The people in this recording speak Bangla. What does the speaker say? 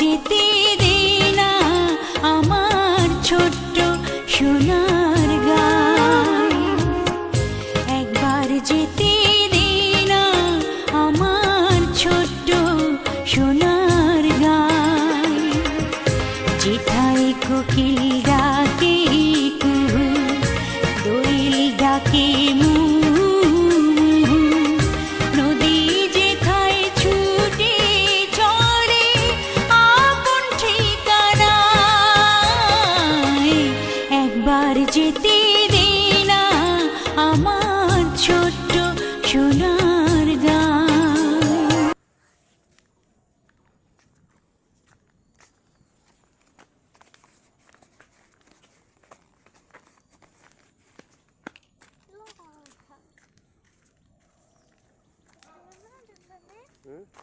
যেতে দে না আমার ছোট্ট সোনার গায়, একবার যেতে দে না আমার ছোট্ট সোনার গায়। যেথায় কোকিল ডাকে কুহু, দোয়েল ডাকে মু, নদী যেথায় ছুটে চলে আপন ঠিকানায়, একবার যেতে দে না আমার ছোট্ট সোনার গায়। Hmm?